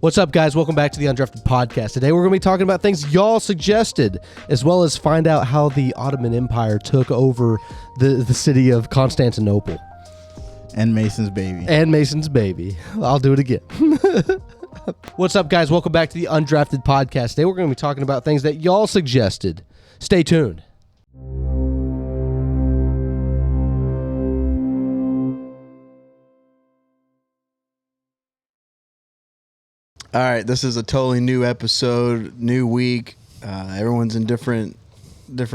What's up, guys? Welcome back to the Undrafted podcast. Today we're going to be talking about things y'all suggested, as well as find out how the Ottoman Empire took over the city of Constantinople. And Mason's baby. And Mason's baby. I'll do it again. What's up, guys? Welcome back to the Undrafted podcast. Today we're going to be talking about things that y'all suggested. Stay tuned. All right, this is a totally new episode, new week. Everyone's in different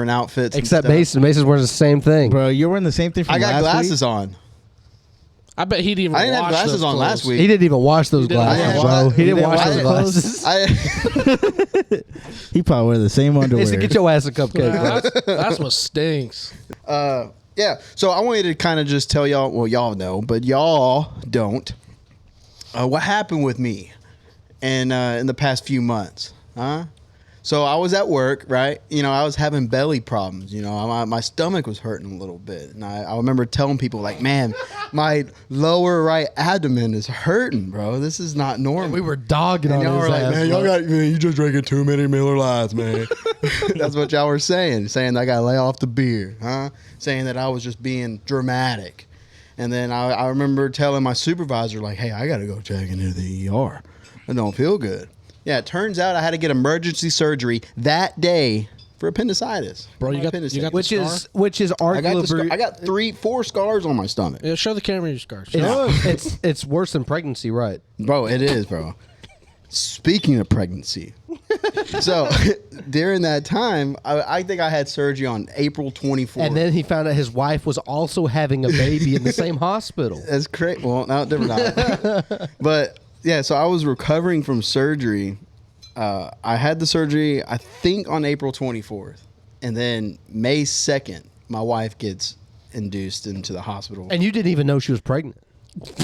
outfits. Except Mason. Mason's wearing the same thing. Bro, you're wearing the same thing from I got last glasses week? on. I bet he didn't even I didn't have wash glasses those on clothes. last week. He didn't even wash those didn't glasses, wash- bro. He didn't didn't wash wash those those glasses. He probably wear the same underwear. Mason, get your ass a cupcake, bro. That's what stinks. Yeah, so I wanted to kind of just tell y'all, well, y'all know, but y'all don't, what happened with me in the past few months, huh? So I was at work, right? You know, I was having belly problems. You know, my stomach was hurting a little bit. And I remember telling people, like, man, my lower right abdomen is hurting, bro. This is not normal. We were dogging And on y'all his were like, ass, man, bro. you just drinking too many Miller Lights, man. That's what y'all were saying that I got to lay off the beer, huh? Saying that I was just being dramatic. And then I remember telling my supervisor, like, hey, I got to go check into the ER. I don't feel good. Yeah, it turns out I had to get emergency surgery that day for appendicitis. Bro, you got which the is arguably I got 4 scars on my stomach. Yeah, show the camera your scars. it's worse than pregnancy, right? Bro, it is, bro. Speaking of pregnancy. So, during that time, I think I had surgery on April 24th. And then he found out his wife was also having a baby in the same hospital. That's crazy. Well, no, different hospital. But, yeah, so I was recovering from surgery. I had the surgery, I think, on April 24th. And then May 2nd, my wife gets induced into the hospital. And you didn't even know she was pregnant.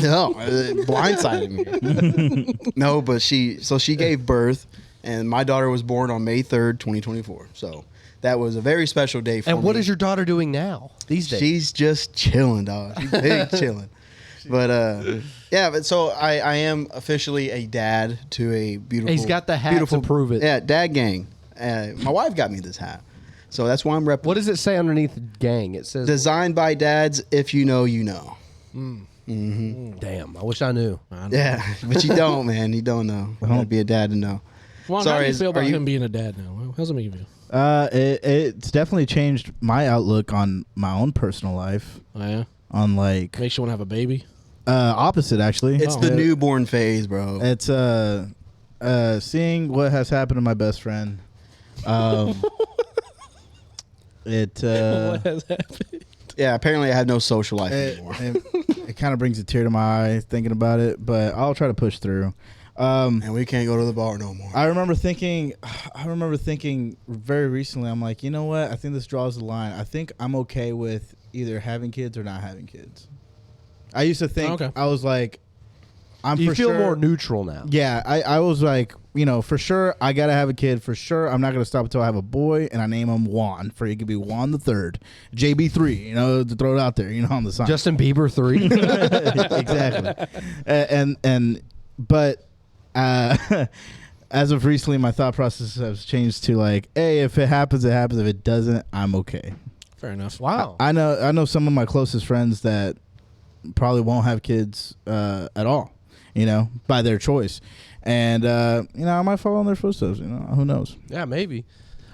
No, it blindsided me. No, but she gave birth, and my daughter was born on May 3rd, 2024. So that was a very special day for me. And what is your daughter doing now these days? She's just chilling, dog. She's big chilling. But yeah, but so I am officially a dad to a beautiful. He's got the hat to prove it. Yeah, dad gang. My wife got me this hat, so that's why I'm repping. What does it say underneath gang? It says designed by dads. If you know, you know. Damn, I wish I knew. Yeah, but you don't, man. You don't know. You gotta be a dad to know. Juan, how do you feel about him being a dad now? How's it make you feel? It's definitely changed my outlook on my own personal life. Oh, yeah? On like Makes you want to have a baby? Opposite, actually. It's the newborn phase, bro. It's seeing what has happened to my best friend. What has happened? Yeah, apparently I have no social life anymore. It kind of brings a tear to my eye thinking about it, but I'll try to push through. And we can't go to the bar no more. I remember thinking very recently, I'm like, you know what? I think this draws the line. I think I'm okay with either having kids or not having kids. I used to think, I was like, You feel more neutral now. Yeah, I was like, you know, for sure, I got to have a kid. For sure, I'm not going to stop until I have a boy, and I name him Juan. He could be Juan the Third, JB3, you know, to throw it out there, you know, on the sign. Justin Bieber 3. Exactly. But as of recently, my thought process has changed to like, hey, if it happens, it happens. If it doesn't, I'm okay. Fair enough. Wow. I know some of my closest friends that probably won't have kids at all, you know, by their choice. And, you know, I might follow in their footsteps, you know, who knows? Yeah, maybe.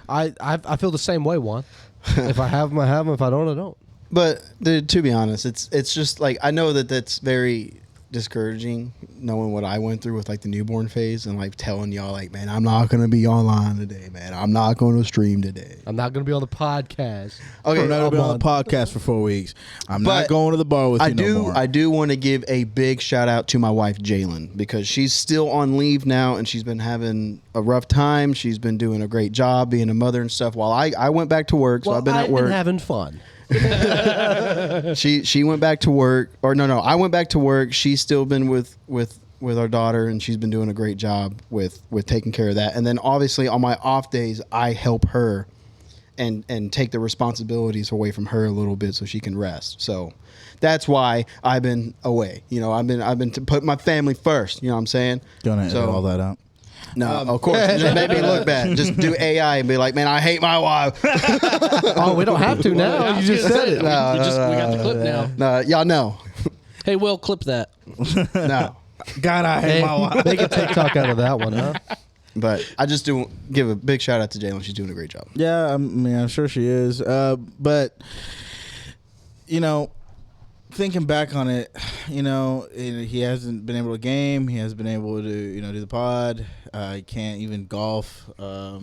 I feel the same way, Juan. If I have them, I have them. If I don't, I don't. But dude, to be honest, it's just like, I know that that's very discouraging knowing what I went through with like the newborn phase and like telling y'all like, man, I'm not going to be online today, man. I'm not going to stream today. I'm not going to be on the podcast. Okay, I'm not going to be on the podcast for 4 weeks. I'm not going to the bar with you no more. I do want to give a big shout out to my wife, Jalen, because she's still on leave now and she's been having a rough time. She's been doing a great job being a mother and stuff while I went back to work. So I've been at work. Been having fun. She went back to work, or no, I went back to work. She's still been with our daughter, and she's been doing a great job with taking care of that. And then obviously on my off days, I help her and take the responsibilities away from her a little bit so she can rest. So that's why I've been away. You know, I've been to put my family first. You know what I'm saying? Gonna edit all that out. No, of course. It just made me look bad. Just do AI and be like, man, I hate my wife. Oh, we don't have to now. You just said it. We got the clip now. No, y'all know. Hey, Will, clip that. No. God, I hate my wife. Make a TikTok out of that one, huh? But I just do give a big shout out to Jalen. She's doing a great job. Yeah, I mean, I'm sure she is. But, you know, thinking back on it, you know, he hasn't been able to game. He hasn't been able to, you know, do the pod. He can't even golf. I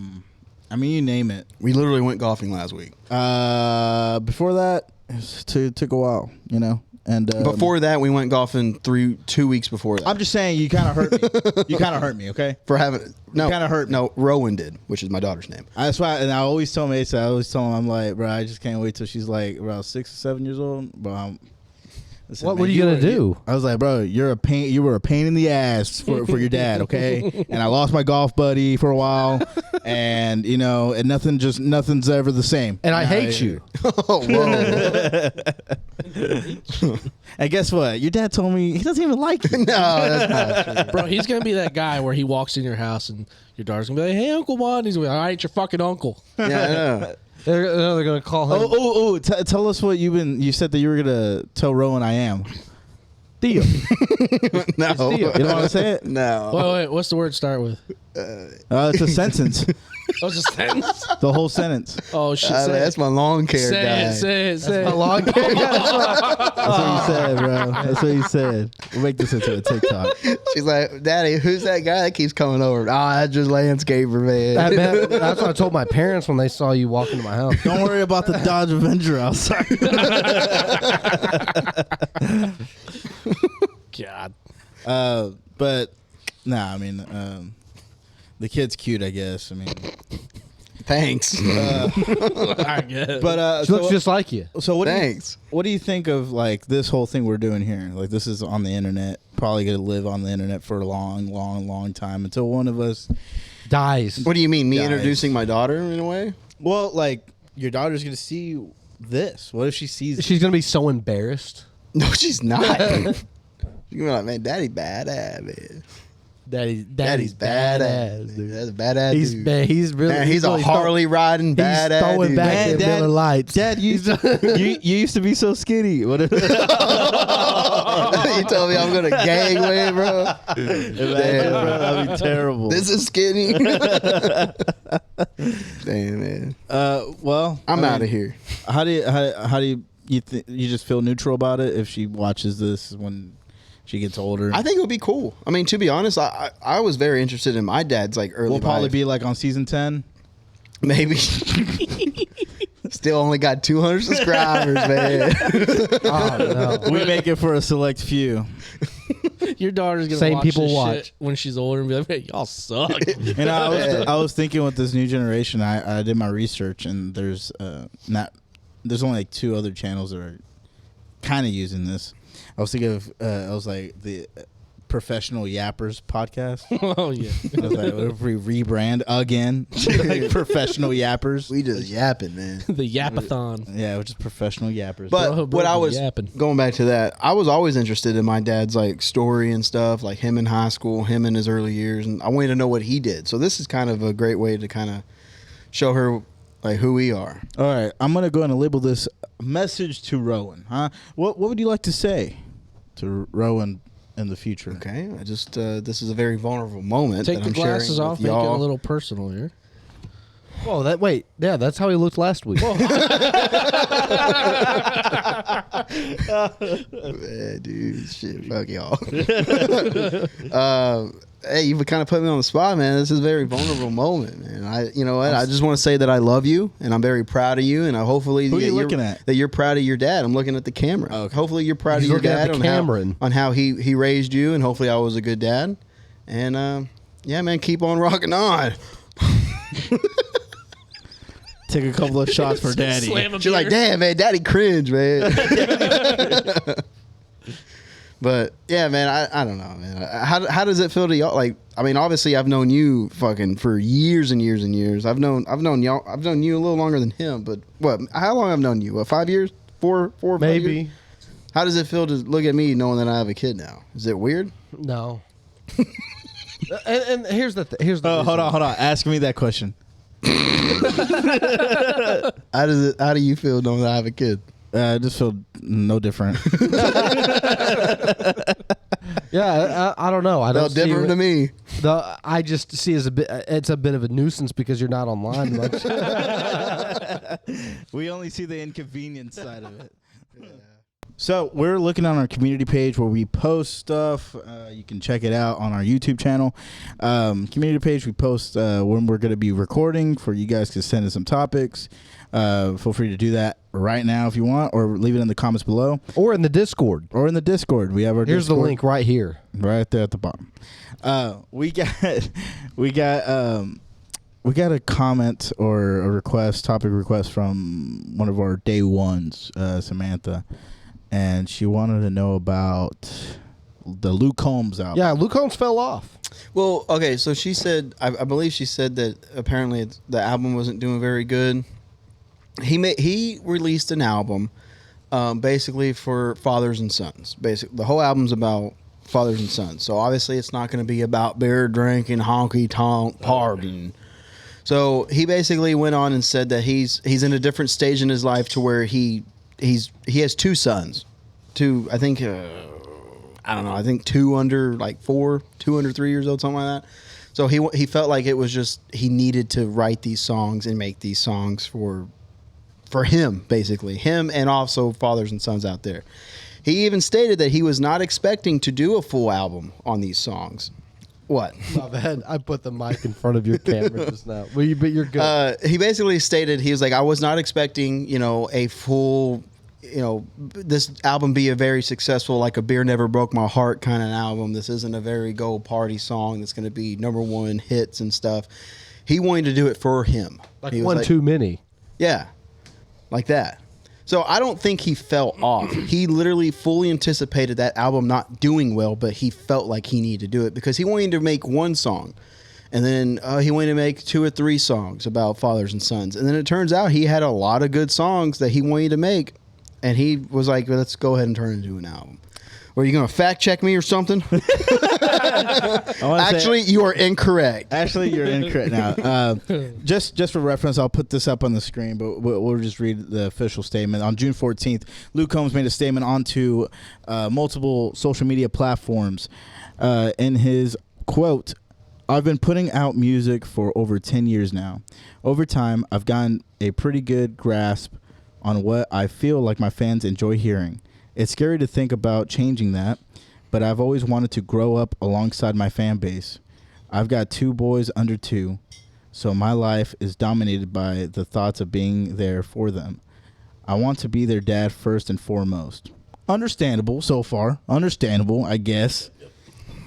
mean, you name it. We literally went golfing last week. Before that, it took a while, you know. And Before that, we went golfing 2 weeks before that. I'm just saying, you kind of hurt me. You kind of hurt me, okay? For having no, kinda hurt me. No, Rowan did, which is my daughter's name. That's why, and I always tell Mason, I'm like, bro, I just can't wait till she's like around 6 or 7 years old. Bro, listen, What man, are you gonna do? I was like, bro, you're a pain. You were a pain in the ass for your dad, okay? And I lost my golf buddy for a while, and you know, and nothing's ever the same. And I hate you. Oh, whoa. And guess what? Your dad told me he doesn't even like you. No, that's not true. Bro, he's going to be that guy where he walks in your house and your daughter's going to be like, hey, Uncle Juan. He's going to be like, I ain't your fucking uncle. Yeah, I know. They're gonna call him. Tell us what you said that you were gonna tell Rowan I am. Deal. No. Deal. You don't want to say it? No. Wait, what's the word start with? It's a sentence. Oh, it's a sentence? The whole sentence. Oh, shit. Say That's my lawn care guy. Say it. My lawn care. That's what you said, bro. That's what you said. We'll make this into a TikTok. She's like, Daddy, who's that guy that keeps coming over? Oh, that's just landscaper, man. That's what I told my parents when they saw you walk into my house. Don't worry about the Dodge Avenger outside. God. But nah, I mean, the kid's cute, I guess. I mean, Thanks. I guess. but She looks just like you. so Thanks. What do you think of like this whole thing we're doing here? Like this is on the internet, probably gonna live on the internet for a long time until one of us. Dies. What do you mean? Me Guys. introducing my daughter in a way? Well, like your daughter's gonna see this. What if she sees? She's gonna be so embarrassed. No, she's not. She's gonna be like, man, Daddy badass, man. Daddy's badass, dude. That's a badass He's dude. bad. He's really. Man, he's a really Harley riding He's badass throwing dude. back Man, them Dad- Miller Lights. Dad, you used to be so skinny. What if You told me I'm gonna gang way, bro. Imagine, Damn. bro, that'd be terrible. This is skinny. Damn, man. Well, I'm I mean, out of here. How do you just feel neutral about it if she watches this when she gets older? I think it would be cool. I mean, to be honest, I was very interested in my dad's like early. We'll probably life. be like on season 10. Maybe. Still only got 200 subscribers, man. Oh, no. We make it for a select few. Your daughter's going to Same watch people this watch. shit when she's older and be like, hey, y'all suck. And I was thinking with this new generation, I did my research and there's only like 2 other channels that are kind of using this. I was thinking of I was like the Professional Yappers podcast. Oh, yeah. I was like, what if we rebrand again? Like Professional Yappers. We just yapping, man. The Yapathon. Yeah, which is Professional Yappers. But Bro, what I was yapping. going back to that, I was always interested in my dad's like story and stuff, like him in high school, him in his early years, and I wanted to know what he did. So this is kind of a great way to kind of show her like who we are. All right, I'm gonna go and label this message to Rowan. Huh? What would you like to say to Rowan in the future? Okay, I just this is a very vulnerable moment. Take that the I'm glasses sharing off, with make it a y'all. little personal here. Oh, yeah, that's how he looked last week. Yeah, dude, shit, fuck y'all. Hey, you've kind of put me on the spot, man. This is a very vulnerable moment, man. You know what? I just want to say that I love you, and I'm very proud of you, and I hopefully Who are that you you're looking at? That you're proud of your dad. I'm looking at the camera. Oh, okay. Hopefully, you're proud He's of your looking at dad the Cameron. on how he raised you, and hopefully, I was a good dad. And yeah, man, keep on rocking on. Take a couple of shots for Daddy. Slam a She's like, beer. damn, man, Daddy cringe, man. But yeah, man, I don't know, man. How does it feel to y'all? Like, I mean, obviously, I've known you fucking for years and years and years. I've known y'all. I've known you a little longer than him. But what? How long I've known you? What, 5 years? Four or 5 years? Maybe. How does it feel to look at me knowing that I have a kid now? Is it weird? No. and here's the here's the Oh, hold reason. on. Ask me that question. How do you feel knowing that I have a kid? I just feel no different. Yeah, I don't know. I No don't see different to me. I just see as it's a bit of a nuisance because you're not online much. We only see the inconvenience side of it. So we're looking on our community page where we post stuff. You can check it out on our YouTube channel. Community page, we post when we're going to be recording for you guys to send us some topics. Feel free to do that right now if you want, or leave it in the comments below. Or in the Discord. Or in the Discord. We have our Here's Discord the link right here. right there at the bottom. We got a comment or a topic request from one of our day ones, Samantha. And she wanted to know about the Luke Combs album. Yeah, Luke Combs fell off. Well, okay, so she said, I believe she said that apparently the album wasn't doing very good. He released an album, basically for fathers and sons. Basically, the whole album's about fathers and sons. So obviously, it's not going to be about beer drinking, honky tonk, partying. So he basically went on and said that he's in a different stage in his life to where he has two sons, I think I think two under 3 years old, something like that. So he felt like it was just he needed to write these songs and make these songs for him, basically him, and also fathers and sons out there. He even stated that he was not expecting to do a full album on these songs. What? My bad. I put the mic in front of your camera just now. But you're good. He basically stated, he was like, I was not expecting, a full, this album be a very successful, like a Beer Never Broke My Heart kind of album. This isn't a very go party song that's going to be #1 hits and stuff. He wanted to do it for him. Like He was one too many. Yeah, like that. So I don't think he fell off. He literally fully anticipated that album not doing well, but he felt like he needed to do it because he wanted to make one song. And then he wanted to make 2 or 3 songs about fathers and sons. And then it turns out he had a lot of good songs that he wanted to make. And he was like, well, let's go ahead and turn it into an album. Are you going to fact check me or something? Actually, you are incorrect. Actually, you're incorrect now. Just for reference, I'll put this up on the screen, but we'll just read the official statement. On June 14th, Luke Combs made a statement onto multiple social media platforms. In his quote, I've been putting out music for over 10 years now. Over time, I've gotten a pretty good grasp on what I feel like my fans enjoy hearing. It's scary to think about changing that, but I've always wanted to grow up alongside my fan base. I've got 2 boys under 2, so my life is dominated by the thoughts of being there for them. I want to be their dad first and foremost. Understandable so far. Understandable, I guess.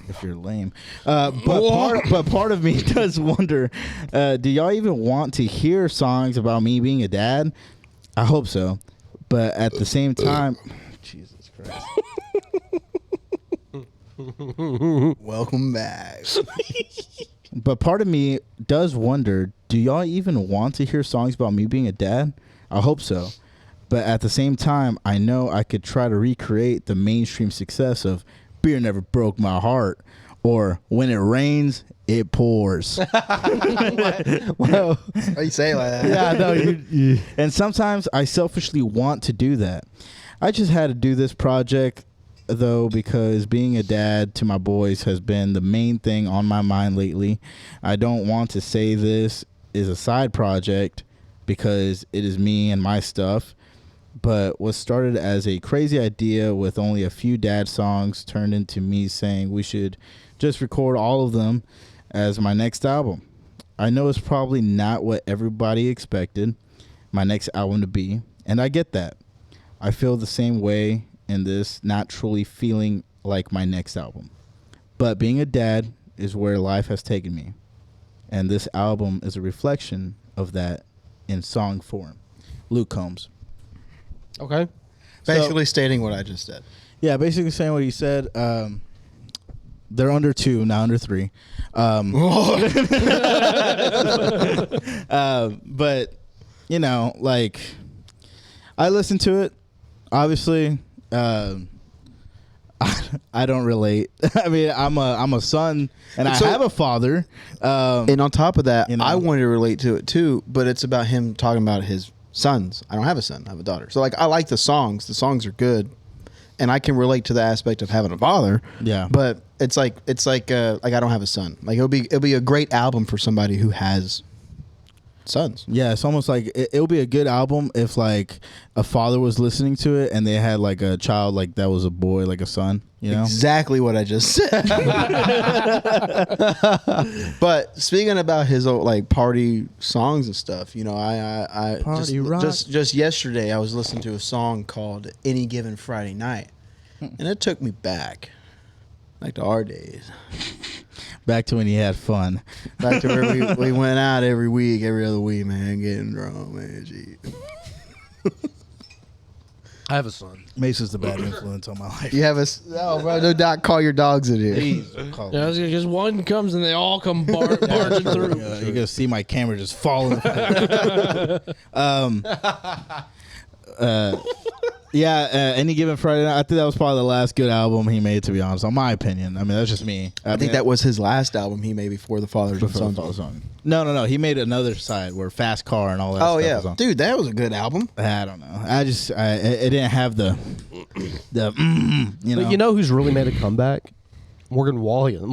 If you're lame. But part of me does wonder, do y'all even want to hear songs about me being a dad? I hope so. But at the same time... Jesus Christ. Welcome back. But part of me does wonder, do y'all even want to hear songs about me being a dad? I hope so. But at the same time, I know I could try to recreate the mainstream success of Beer Never Broke My Heart, or When It Rains, It Pours. Well, why you say it like that? Yeah, no, you. And sometimes I selfishly want to do that. I just had to do this project, though, because being a dad to my boys has been the main thing on my mind lately. I don't want to say this is a side project because it is me and my stuff, but what started as a crazy idea with only a few dad songs turned into me saying we should just record all of them as my next album. I know it's probably not what everybody expected my next album to be, and I get that. I feel the same way in this, not truly feeling like my next album. But being a dad is where life has taken me, and this album is a reflection of that in song form. Luke Combs. Okay. Basically stating what I just said. Yeah, basically saying what he said. They're under 2, now under 3. But you know, like I listened to it. Obviously, I don't relate. I mean, I'm a son and I have a father. And on top of that, you know. I wanted to relate to it too, but it's about him talking about his sons. I don't have a son, I have a daughter. So like I like the songs. The songs are good. And I can relate to the aspect of having a father. Yeah. But it's like I don't have a son. Like it'll be a great album for somebody who has sons. Yeah, it's almost like it'll be a good album if like a father was listening to it and they had like a child like that was a boy, like a son, you know? Exactly what I just said. But speaking about his old, like party songs and stuff, you know, I Party rock. just yesterday I was listening to a song called Any Given Friday Night, and it took me back, like to our days. Back to when he had fun. Back to where we went out every week, every other week, man, getting drunk, man. Gee. I have a son. Mace is the bad influence on my life. You have oh, bro, do not call your dogs in here. Please don't call Yeah, me. because one comes and they all come barging through. You're gonna see my camera just falling. Any Given Friday Night. I think that was probably the last good album he made, to be honest. In my opinion, I mean that's just me. I think that was his last album he made before the Fathers and Sons. No. He made another side where Fast Car and all that. Oh stuff yeah, was on. dude, that was a good album. I don't know. It didn't have the you know. But you know who's really made a comeback? Morgan Wallen.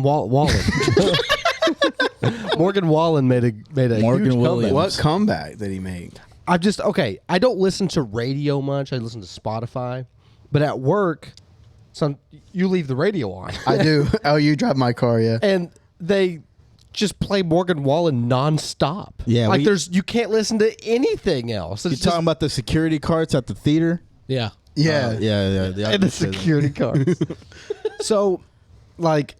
Morgan Wallen made a Morgan huge Williams. comeback. What comeback did he make? I don't listen to radio much. I listen to Spotify, but at work, you leave the radio on. I do. Oh, you drive my car, yeah. And they just play Morgan Wallen nonstop. Yeah, like you can't listen to anything else. You talking about the security carts at the theater? Yeah. Yeah. Yeah. and the security cards. So, like,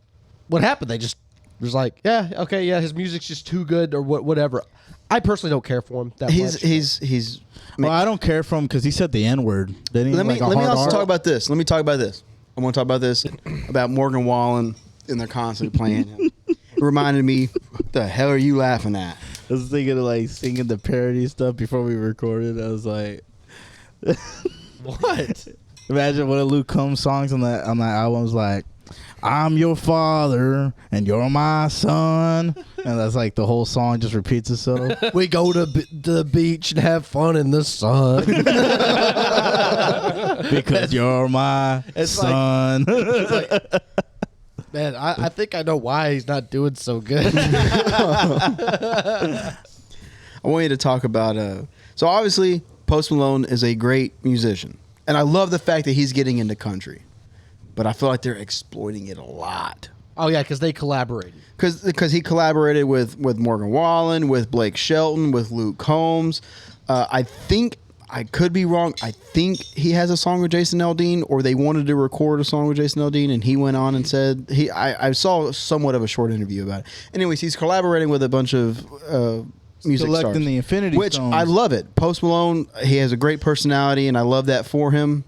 what happened? They just was like, yeah, okay, yeah, his music's just too good or whatever. I personally don't care for him that much. He's. Well, I don't care for him because he said the N word. Let me also talk about this. I want to talk about this about Morgan Wallen and they're constantly playing him. It reminded me, what the hell are you laughing at? I was thinking of like singing the parody stuff before we recorded. I was like, What? imagine one of Luke Combs' songs on that album was like, I'm your father and you're my son, and that's like the whole song just repeats itself. We go to the beach and have fun in the sun. Because you're my son. Man, I think I know why he's not doing so good. I want you to talk about. So obviously, Post Malone is a great musician, and I love the fact that he's getting into country. But I feel like they're exploiting it a lot. Oh yeah, because they collaborated. Because he collaborated with Morgan Wallen, with Blake Shelton, with Luke Combs. I think, I could be wrong, I think he has a song with Jason Aldean, or they wanted to record a song with Jason Aldean, and he went on and said, I saw somewhat of a short interview about it. Anyways, he's collaborating with a bunch of music Collecting stars. the Infinity which Stones. I love it. Post Malone, he has a great personality, and I love that for him.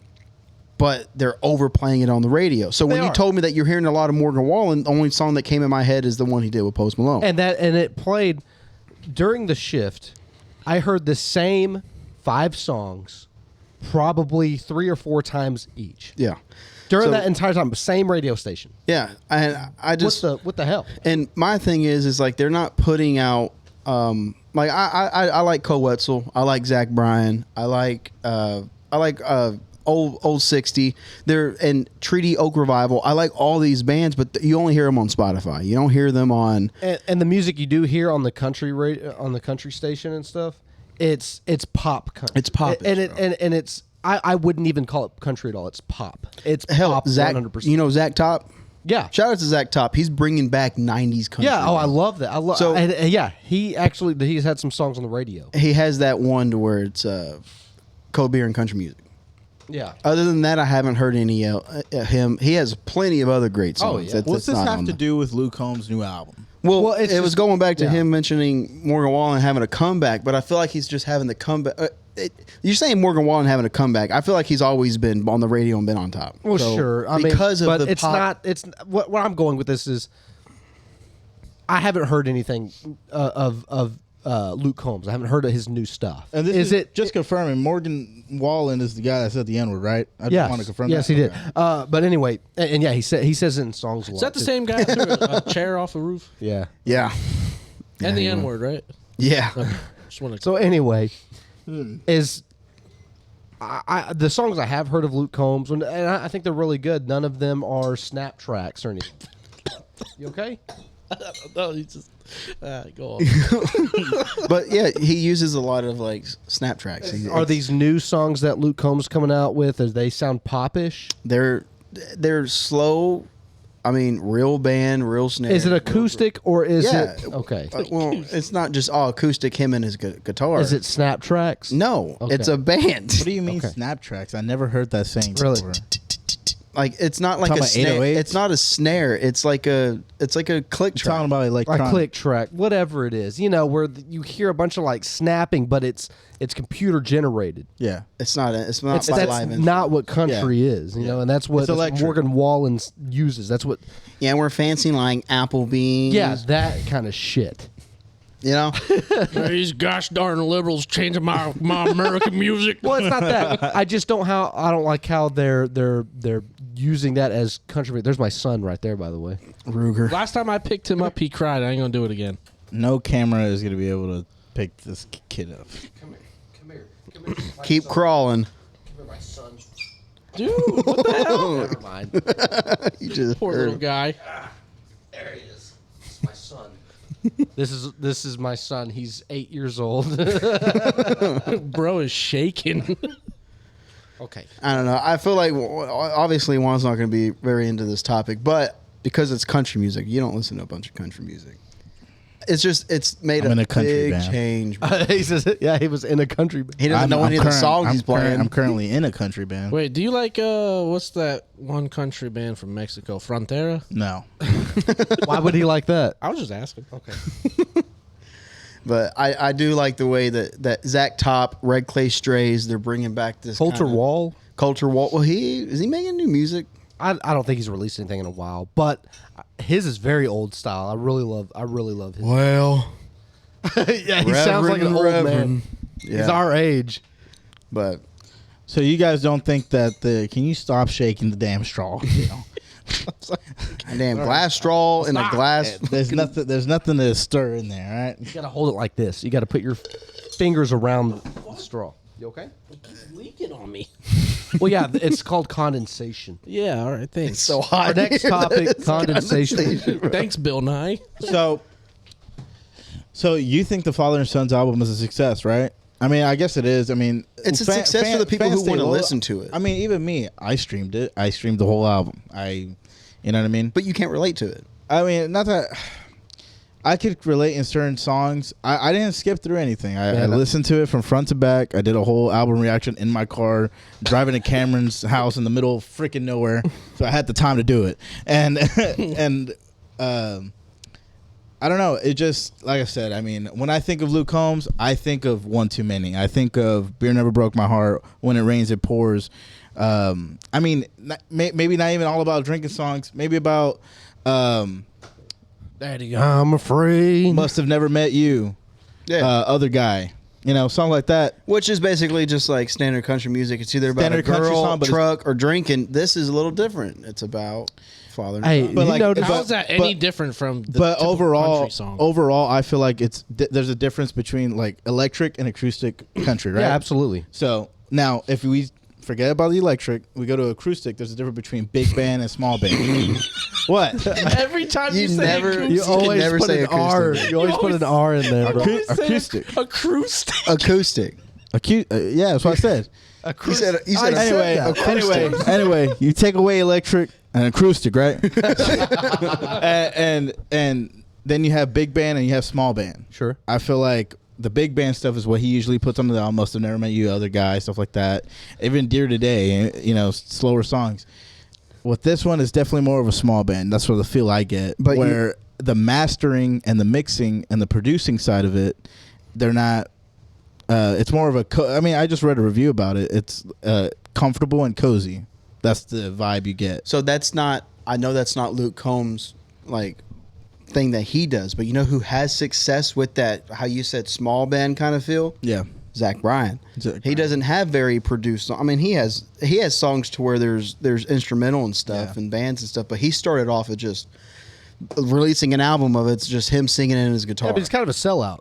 But they're overplaying it on the radio. So when you told me that you're hearing a lot of Morgan Wallen, the only song that came in my head is the one he did with Post Malone. And it played during the shift. I heard the same 5 songs, probably 3 or 4 times each. Yeah. During So- that entire time, same radio station. Yeah. And I just What the hell? and my thing is like they're not putting out like I like Cole Wetzel. I like Zach Bryan. I like Old 60 there and Treaty Oak Revival. I like all these bands, but you only hear them on Spotify. You don't hear them on. And the music you do hear on the country on the country station and stuff, it's pop country. It's pop, and bro. it's I wouldn't even call it country at all. It's pop. It's Hell, pop. Zach, 100%. you know Zach Top. Yeah. Shout out to Zach Top. He's bringing back '90s country. Yeah. Oh, I love that. I love. So- And yeah, he's had some songs on the radio. He has that one to where it's cold beer and country music. Yeah. Other than that, I haven't heard any him. He has plenty of other great songs. Oh, yeah. What's this have to do with Luke Combs' new album? Well, it's it was just- going back to yeah. him mentioning Morgan Wallen having a comeback, but I feel like he's just having the comeback. You're saying Morgan Wallen having a comeback. I feel like he's always been on the radio and been on top. Well, So, sure. I mean, because of but the it's pop, not. It's what I'm going with. This is. I haven't heard anything of Luke Combs. I haven't heard of his new stuff. And this is it just confirming? Morgan Wallen is the guy that said the N word, right? I just want to confirm. Yes, that. he did. Okay. But anyway, and yeah, he says it in songs a lot. Is that the too. same guy who threw a chair off a roof? Yeah. yeah, And the N word, right? yeah. Okay. Just want to. So anyway, is the songs I have heard of Luke Combs, and I think they're really good. None of them are snap tracks or anything. You okay? No, he just go on. But yeah, he uses a lot of like snap tracks. Are these new songs that Luke Combs coming out with? As they sound popish? They're slow. I mean, real band, real snare. Is it acoustic or is Yeah. it okay? Well, it's not just all acoustic. Him and his guitar. Is it snap tracks? No, Okay. it's a band. What do you mean Okay. snap tracks? I never heard that saying Really? before. Like it's not like Talking a about snare. 808s? It's not a snare. It's like a click I'm track. talking about Like electronic. click track, whatever it is, where you hear a bunch of like snapping, but it's computer generated. Yeah. It's not. It's not It's, by that's live instrument. not what country is, and that's what It's electric. Morgan Wallen uses. That's what, Yeah, we're fancy like Applebee's. yeah, that kind of shit. You know. These gosh darn liberals changing my American music. Well, it's not that. I just don't like how they're using that as country. There's my son right there, by the way. Ruger. Last time I picked him up, he cried. I ain't gonna do it again. No camera is going to be able to pick this kid up. Come here. Keep crawling. Come here, my son. Dude, what the hell? Never mind. You just Poor little guy. There he is. This is my son. This is my son. He's 8 years old. Bro is shaking. Okay. I don't know. I feel like obviously Juan's not going to be very into this topic, but because it's country music, you don't listen to a bunch of country music. It's made I'm in a a country big band. change. He says, yeah, he was in a country band. He doesn't know any of the songs he's playing. I'm currently in a country band. Wait, do you like what's that one country band from Mexico? Frontera? No. Why would he like that? I was just asking. Okay. But I do like the way that Zach Top, Red Clay Strays, they're bringing back this Coulter kinda- Wall? Coulter Wall. Well, is he making new music? I don't think he's released anything in a while, but his is very old style. I really love his. Well, Yeah, he sounds like an old man. Yeah. He's our age. But So you guys don't think that can you stop shaking the damn straw? You know? a damn glass straw in a Stop glass. There's nothing to stir in there, right? You gotta hold it like this. You gotta put your fingers around the straw. You okay? It's leaking on me. Well, yeah, it's called condensation. Yeah, all right, thanks. It's so hot. Our next here. topic, It's condensation. Thanks, Bill Nye. So you think the Father and Sons album is a success, right? I mean, I guess it is. I mean, It's a success for the people fans who stay wanna loyal. listen to it. I mean, even me, I streamed it. I streamed the whole album. You know what I mean? But you can't relate to it. I mean, not that I could relate in certain songs. I didn't skip through anything. I listened to it from front to back. I did a whole album reaction in my car, driving to Cameron's house in the middle of freaking nowhere. So I had the time to do it. And I don't know. It just, like I said, I mean, when I think of Luke Combs, I think of One Too Many. I think of Beer Never Broke My Heart, When It Rains, It Pours. I mean, maybe not even all about drinking songs. Maybe about Daddy, I'm afraid. Must Have Never Met You. Yeah. Other Guy. You know, song like that. Which is basically just like standard country music. It's either about Standard a country girl, song, but truck, or drinking. This is a little different. It's about father and Hey, son. But you like- notice How is that any different from the But typical overall, country song? I feel like there's a difference between like electric and acoustic country, right? Yeah, absolutely. So now, if we forget about the electric, we go to acoustic. There's a difference between big band and small band. What? Every time you, You say never- acoustic, You can always never put say an R. acoustic. You always put an R in there, bro. always say acoustic. acoustic. Acoustic. Yeah, that's what I said. You said Anyway, acoustic. anyway, you take away electric and acoustic, right? and then you have big band and you have small band. Sure. I feel like the big band stuff is what he usually puts on the album. Must Have Never Met You, Other Guy, stuff like that. Even Dear Today, you know, slower songs. With this one, it's definitely more of a small band. That's what the feel I get. But where the mastering and the mixing and the producing side of it, they're not. It's more of a. I mean, I just read a review about it. It's comfortable and cozy. That's the vibe you get. So that's not. I know that's not Luke Combs' like thing that he does, but you know who has success with that? How you said small band kind of feel? Yeah. Zach Bryan. Zach He Bryan. doesn't have very produced. I mean, he has songs to where there's instrumental and stuff and bands and stuff, but he started off with just releasing an album of it's just him singing in his guitar. Yeah, but it's kind of a sellout.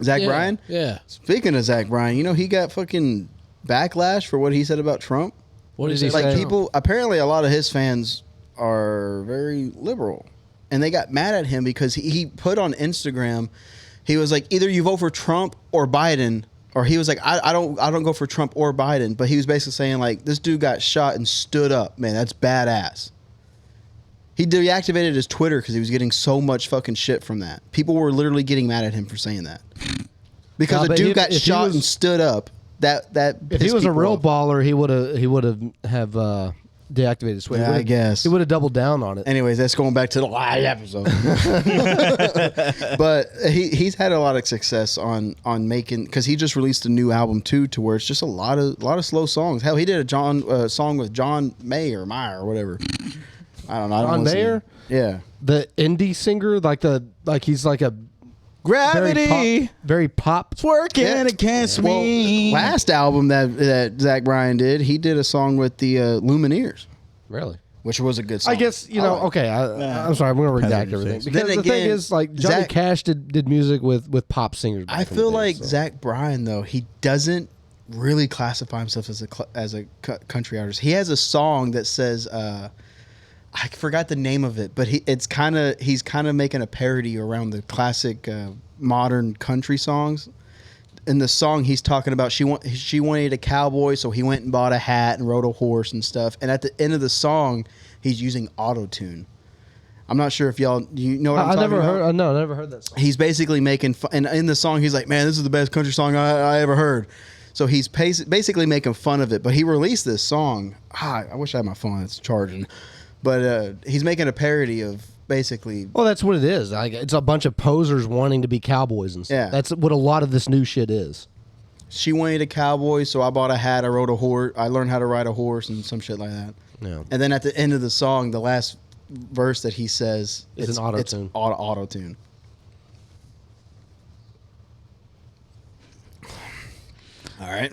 Zach Yeah, Bryan. Yeah. Speaking of Zach Bryan, you know he got fucking backlash for what he said about Trump. What did is he he say? Like Trump. people, apparently a lot of his fans are very liberal, and they got mad at him because he put on Instagram, he was like, either you vote for Trump or Biden, or he was like, I don't go for Trump or Biden, but he was basically saying like, this dude got shot and stood up, man, that's badass. He deactivated his Twitter because he was getting so much fucking shit from that. People were literally getting mad at him for saying that because Nah, a but dude if- got if he shot was- and stood up. That If he pissed was a people real off. baller, he would have deactivated his Twitter. Yeah, I guess. he would have doubled down on it. Anyways, that's going back to the live episode. But he's had a lot of success on making, because he just released a new album too, to where it's just a lot of slow songs. Hell, he did a song with John Mayer or whatever. I don't know. I don't John wanna see Mayer? it. Yeah. The indie singer, he's like a Gravity. very pop. It's working. Yeah. It can't swing. Well, last album that Zach Bryan did, he did a song with the Lumineers, Really? which was a good song. I guess okay. I'm sorry. I'm going to Depends redact what you're everything saying. because Then the thing again, is, like, Johnny Zach- Cash did music with pop singers. back I in the feel day, like so. Zach Bryan, though, he doesn't really classify himself as a country artist. He has a song that says, I forgot the name of it, but he's kind of making a parody around the classic modern country songs. In the song, he's talking about she wanted a cowboy, so he went and bought a hat and rode a horse and stuff. And at the end of the song, he's using auto-tune. I'm not sure if you know what I'm I talking never about. heard. No, I never heard that song. He's basically making fun, and in the song he's like, man, this is the best country song I ever heard. So he's basically making fun of it, but he released this song. I wish I had my phone, it's charging, but he's making a parody of basically, Well, that's what it is. It's a bunch of posers wanting to be cowboys and stuff. Yeah. That's what a lot of this new shit is. she wanted a cowboy, so I bought a hat, I rode a horse, I learned how to ride a horse and some shit like that. Yeah. And then at the end of the song, the last verse that he says, It's an auto-tune. Auto-tune. All right.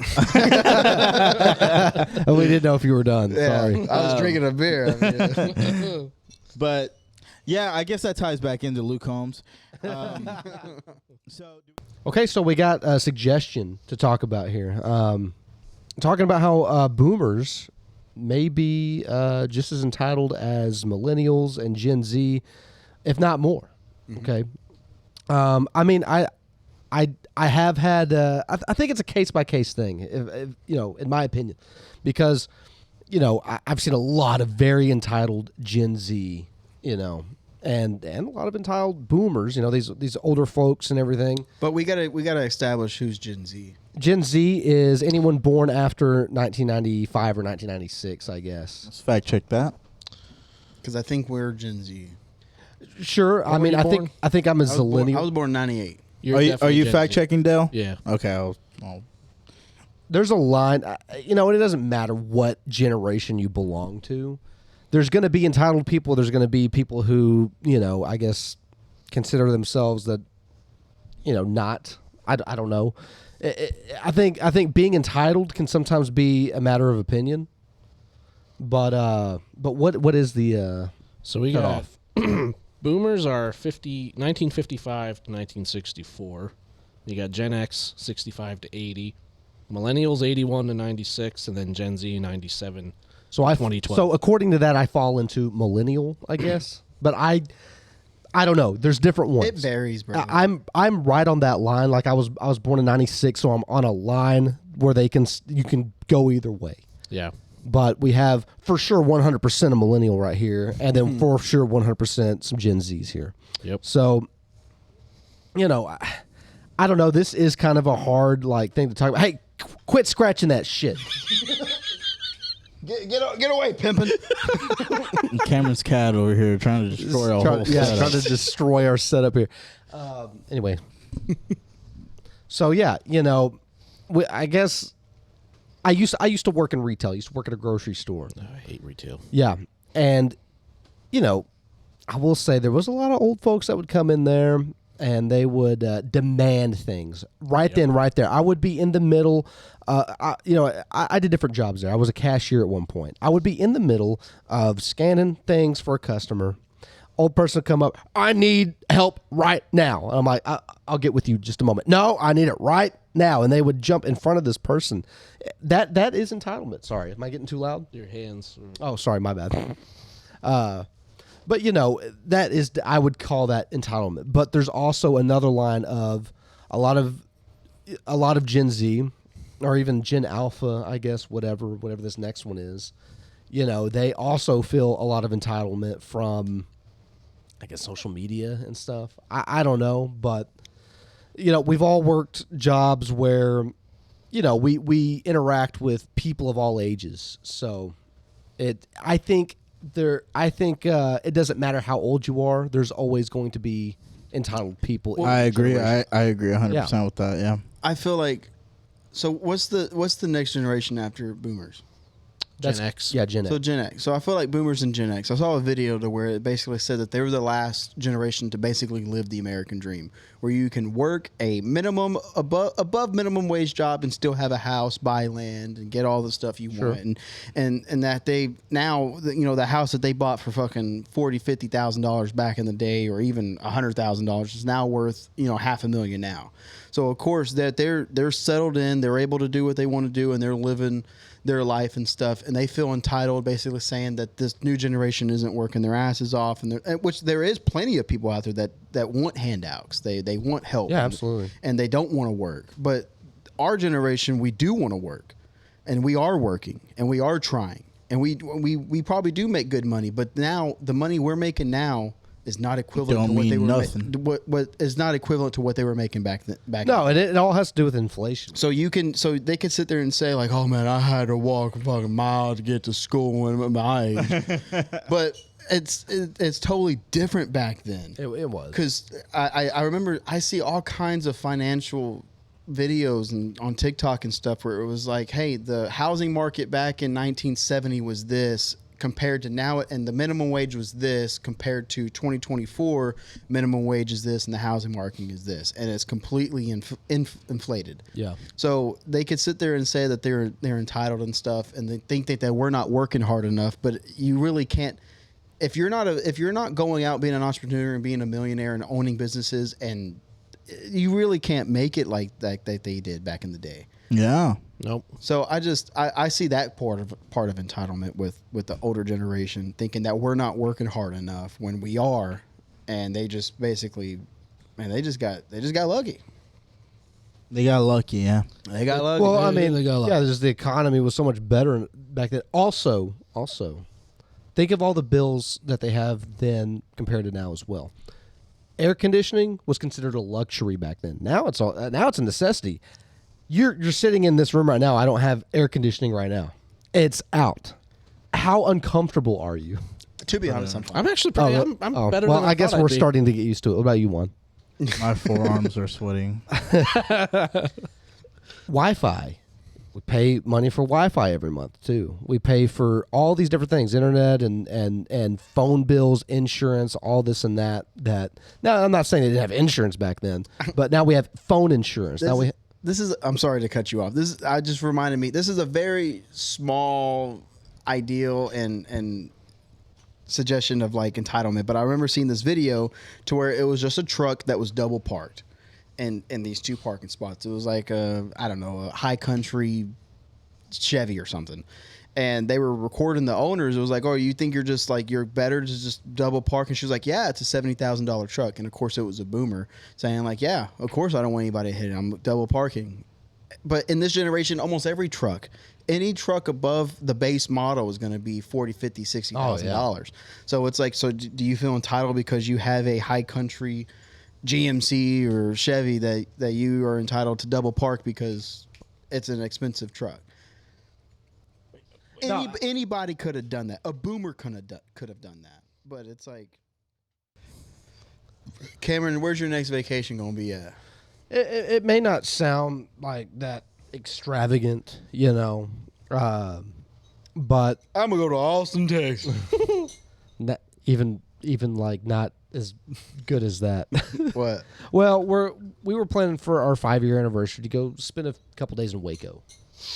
Oh, we didn't know if you were done. Sorry. I was drinking a beer. I mean, But yeah, I guess that ties back into Luke Combs. Okay, so we got a suggestion to talk about here. Talking about how boomers may be just as entitled as millennials and Gen Z, if not more. Okay. I mean, I have had. I think it's a case by case thing. If, in my opinion, because I've seen a lot of very entitled Gen Z. And a lot of entitled boomers, these older folks and everything. but we gotta establish who's Gen Z. Gen Z is anyone born after 1995 or 1996, I guess. Let's fact check that. Because I think we're Gen Z. Sure. I were mean, you I born? think I'm a I was zillennial. born in 98. You're Are you definitely Gen fact Z. checking, Dale? Yeah. Okay. I'll There's a line, and it doesn't matter what generation you belong to. There's going to be entitled people. There's going to be people who, I guess, consider themselves that, not. I don't know. I think being entitled can sometimes be a matter of opinion. But what is the So we cut got boomers are 1955 to 1964. You got Gen X 65 to 80, millennials 81 to 96, and then Gen Z 97. So 2012. according to that, I fall into millennial, I guess. But I don't know. There's different ones. It varies, bro. I'm right on that line. Like I was born in 96, so I'm on a line where you can go either way. Yeah. But we have for sure 100% a millennial right here, and then for sure 100% some Gen Zs here. Yep. So, I don't know. This is kind of a hard thing to talk about. Hey, quit scratching that shit. Get away, pimpin'. Cameron's cat over here trying to destroy our whole setup. trying to destroy our setup here. Anyway, so yeah, I guess I used to work in retail. I used to work at a grocery store. I hate retail. Yeah, and I will say there was a lot of old folks that would come in there and they would demand things then, right there. I would be in the middle. I did different jobs there. I was a cashier at one point. I would be in the middle of scanning things for a customer. Old person would come up. I need help right now. And I'm like, I'll get with you just a moment. No, I need it right now. And they would jump in front of this person. That is entitlement. Sorry, am I getting too loud? Your hands. Oh, sorry, my bad. But that is, I would call that entitlement. But there's also another line of a lot of Gen Z, or even Gen Alpha, I guess, whatever this next one is. They also feel a lot of entitlement from, I guess, social media and stuff. I don't know, but we've all worked jobs where we interact with people of all ages. So I think it doesn't matter how old you are. There's always going to be entitled people. I agree. I agree 100% with that. Yeah. I feel like. So what's the next generation after boomers? Gen X. Yeah, Gen X. So Gen X. So I feel like boomers and Gen X. I saw a video to where it basically said that they were the last generation to basically live the American dream, where you can work a minimum above minimum wage job and still have a house, buy land, and get all the stuff you want, and that they now the house that they bought for fucking $40,000-$50,000 back in the day, or even $100,000 is now worth $500,000 now. So of course that they're settled in, they're able to do what they want to do, and they're living their life and stuff, and they feel entitled, basically saying that this new generation isn't working their asses off, and which there is plenty of people out there that want handouts, they want help, absolutely, and they don't want to work. But our generation, we do want to work, and we are working, and we are trying, and we probably do make good money, but now the money we're making now is not equivalent to what they were what is not equivalent to what they were making back then. No, and it all has to do with inflation. So they can sit there and say like, "Oh man, I had to walk a fucking mile to get to school when my age," but it's totally different back then. It was, because I remember I see all kinds of financial videos and on TikTok and stuff where it was like, "Hey, the housing market back in 1970 was this." Compared to now, and the minimum wage was this, compared to 2024, minimum wage is this, and the housing market is this, and it's completely inflated. Yeah. So they could sit there and say that they're entitled and stuff, and they think that we're not working hard enough, but you really can't. If you're not going out being an entrepreneur and being a millionaire and owning businesses, and you really can't make it like that they did back in the day. Yeah. Nope. So I see that part of entitlement with the older generation, thinking that we're not working hard enough when we are, and they just basically, man, they just got lucky. They got lucky, yeah. They got lucky. Well, I mean, they got lucky. yeah, just the economy was so much better back then. Also, think of all the bills that they have then compared to now as well. Air conditioning was considered a luxury back then. Now it's a necessity. You're sitting in this room right now. I don't have air conditioning right now. It's out. How uncomfortable are you? To be honest, I'm fine. I'm actually pretty. I'm better. Well, than I guess thought we're I'd be. starting to get used to it. What about you, Juan? My forearms are sweating. Wi-Fi. We pay money for Wi-Fi every month too. We pay for all these different things, internet and phone bills, insurance, all this and that. Now, I'm not saying they didn't have insurance back then, but now we have phone insurance. I'm sorry to cut you off. I just reminded me. This is a very small ideal and suggestion of like entitlement. But I remember seeing this video to where it was just a truck that was double parked, in these two parking spots. It was like a high country Chevy or something. And they were recording the owners. It was like, "Oh, you think you're better to just double park?" And she was like, "Yeah, it's a $70,000 truck." And of course, it was a boomer saying like, "Yeah, of course I don't want anybody to hit it. I'm double parking." But in this generation, almost every truck, any truck above the base model is going to be $40,000, $50,000, $60,000. So it's like, so do you feel entitled because you have a high country GMC or Chevy that you are entitled to double park because it's an expensive truck? Anybody could have done that. A boomer could have done that. But it's like, Cameron, where's your next vacation gonna be at? It may not sound like that extravagant, but I'm gonna go to Austin, Texas. not even like not as good as that. What? Well, we were planning for our 5-year anniversary to go spend a couple days in Waco.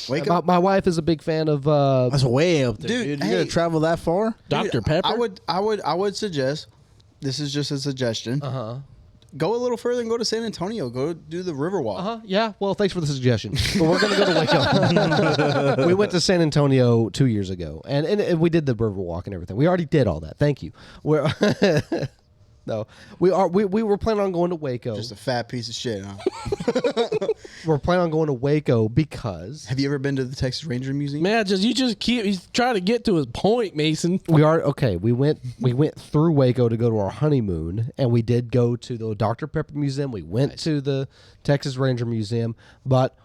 My wife is a big fan of. That's way up there, Dude, dude. hey. You gonna travel that far? Dr. Pepper. I would suggest. This is just a suggestion. Go a little further and go to San Antonio. Go do the Riverwalk. Yeah. Well, thanks for the suggestion. But we're going to go to Waco. We went to San Antonio 2 years ago, and we did the Riverwalk and everything. We already did all that. Thank you. No, we were planning on going to Waco. Just a fat piece of shit, huh? We're planning on going to Waco because Have you ever been to the Texas Ranger Museum? Man, he's trying to get to his point, Mason. we are okay. We went through Waco to go to our honeymoon, and we did go to the Dr. Pepper Museum. We went to the Texas Ranger Museum, but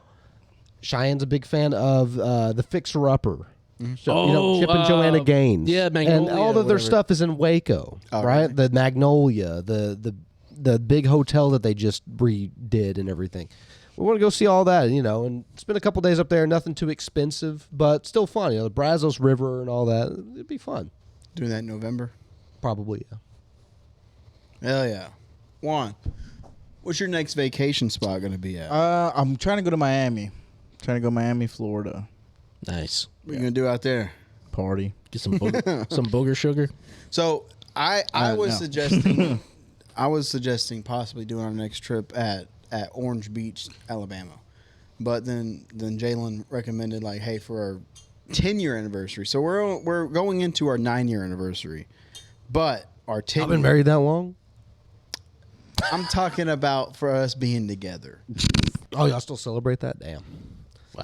Cheyenne's a big fan of the Fixer Upper. So, Chip and Joanna Gaines. Yeah, Magnolia, and all of their whatever. stuff is in Waco, Oh, right? really? The Magnolia, the big hotel that they just redid and everything. We want to go see all that, and spend a couple days up there. Nothing too expensive, but still fun. The Brazos River and all that. It'd be fun. Doing that in November? Probably, yeah. Hell yeah. Juan, what's your next vacation spot going to be at? I'm trying to go to Miami. Trying to go Miami, Florida. Nice. What are you going to do out there? Party. Get some booger sugar. So I was no. suggesting I was suggesting possibly doing our next trip at Orange Beach, Alabama. But then Jalen recommended like, hey, for our 10-year anniversary. So we're going into our 9-year anniversary. But our 10 I've been married that long. I'm talking about for us being together. Oh, y'all still celebrate that? Damn.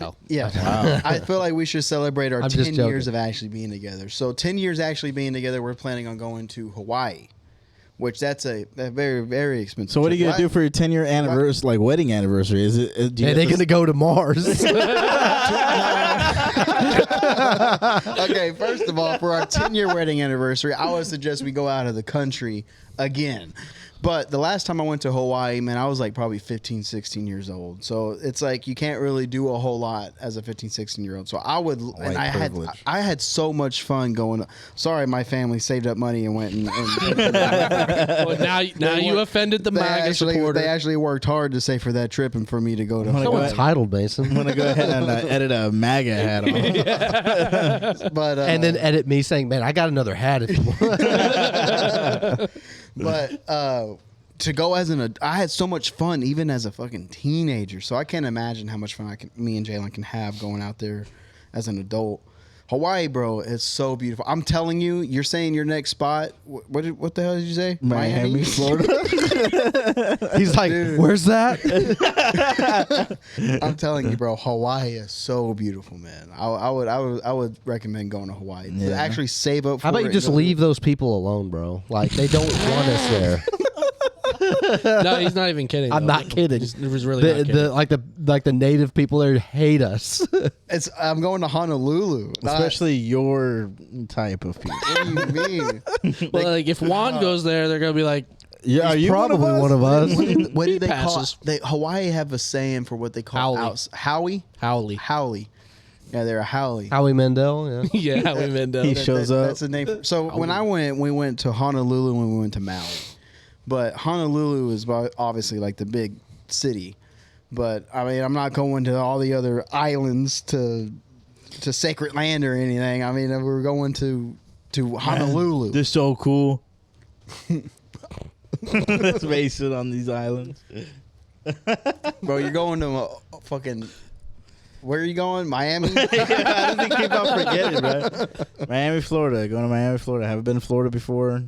Wow. Yeah. I feel like we should celebrate our I'm 10 just joking. years of actually being together. So 10 years actually being together, we're planning on going to Hawaii, which that's a very, very expensive So what are you trip. gonna do for your 10-year anniversary, like wedding anniversary? Is it? Do you Are have they to- going to go to Mars? Okay, first of all, for our 10-year wedding anniversary, I would suggest we go out of the country again. But the last time I went to Hawaii, man, I was like probably 15, 16 years old. So it's like you can't really do a whole lot as a 15, 16-year-old. So I would, and privilege. I had so much fun going. Sorry, my family saved up money and went and Well, now you offended the MAGA supporter. They actually worked hard to save for that trip and for me to go to wanna So go Hawaii. entitled, Mason. I'm gonna go ahead and edit a MAGA hat on. But And then edit me saying, "Man, I got another hat if you want." But to go as I had so much fun even as a fucking teenager. So I can't imagine how much fun me and Jalen can have going out there as an adult. Hawaii, bro, is so beautiful. I'm telling you, you're saying your next spot. What the hell did you say? Miami, Florida. He's like, Dude. "Where's that?" I'm telling you, bro, Hawaii is so beautiful, man. I would recommend going to Hawaii. To Yeah. actually save up. For How about it you and just go to- leave those people alone, bro? Like they don't want us there. No, he's not even kidding. I'm though. not kidding. It was really not kidding. the native people there hate us. I'm going to Honolulu. Especially your type of people. What do you mean? Well, like if Juan goes there, they're gonna be like, Yeah, are you Probably one of us. What do they call? passes. Hawaii have a saying for what they call Howley. Howie. Howley. Yeah, they're a Howley. Howie Mandel, yeah. Yeah, Howie Mandel. He shows up. That's the name. So when I went, we went to Honolulu when we went to Maui. But Honolulu is obviously like the big city. But I mean, I'm not going to all the other islands to Sacred Land or anything. I mean, we're going to Honolulu. They're so cool. Let's base it on these islands. Bro, you're going to a fucking. Where are you going? Miami? I didn't keep on forgetting, bro. Miami, Florida. Going to Miami, Florida. I haven't been to Florida before.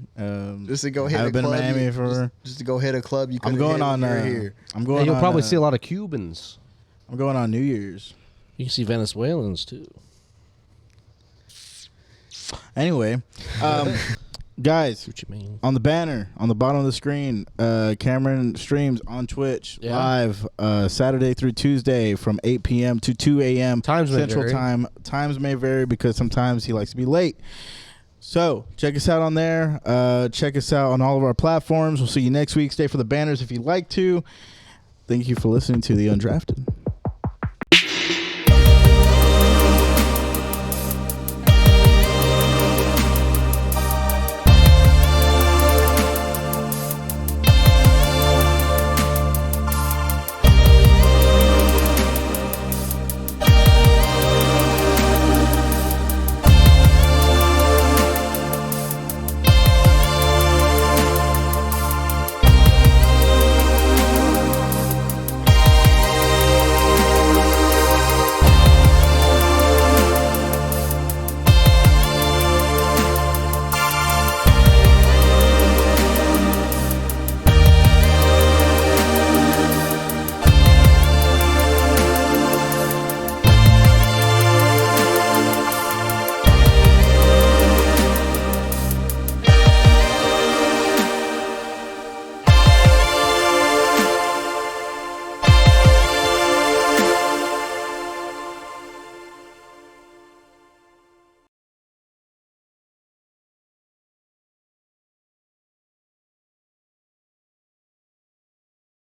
Just to go hit I a haven't been to club. Miami for. Just to go hit a club. You I'm couldn't going hit on. when you were here. I'm And going. you'll on, probably see a lot of Cubans. I'm going on New Year's. You can see Venezuelans too. Anyway, Guys, What you mean? on the banner, on the bottom of the screen, Cameron streams on Twitch live Saturday through Tuesday from 8 p.m. to 2 a.m. Times may Central vary. Time. Times may vary because sometimes he likes to be late. So check us out on there. Check us out on all of our platforms. We'll see you next week. Stay for the banners if you'd like to. Thank you for listening to The Undrafted.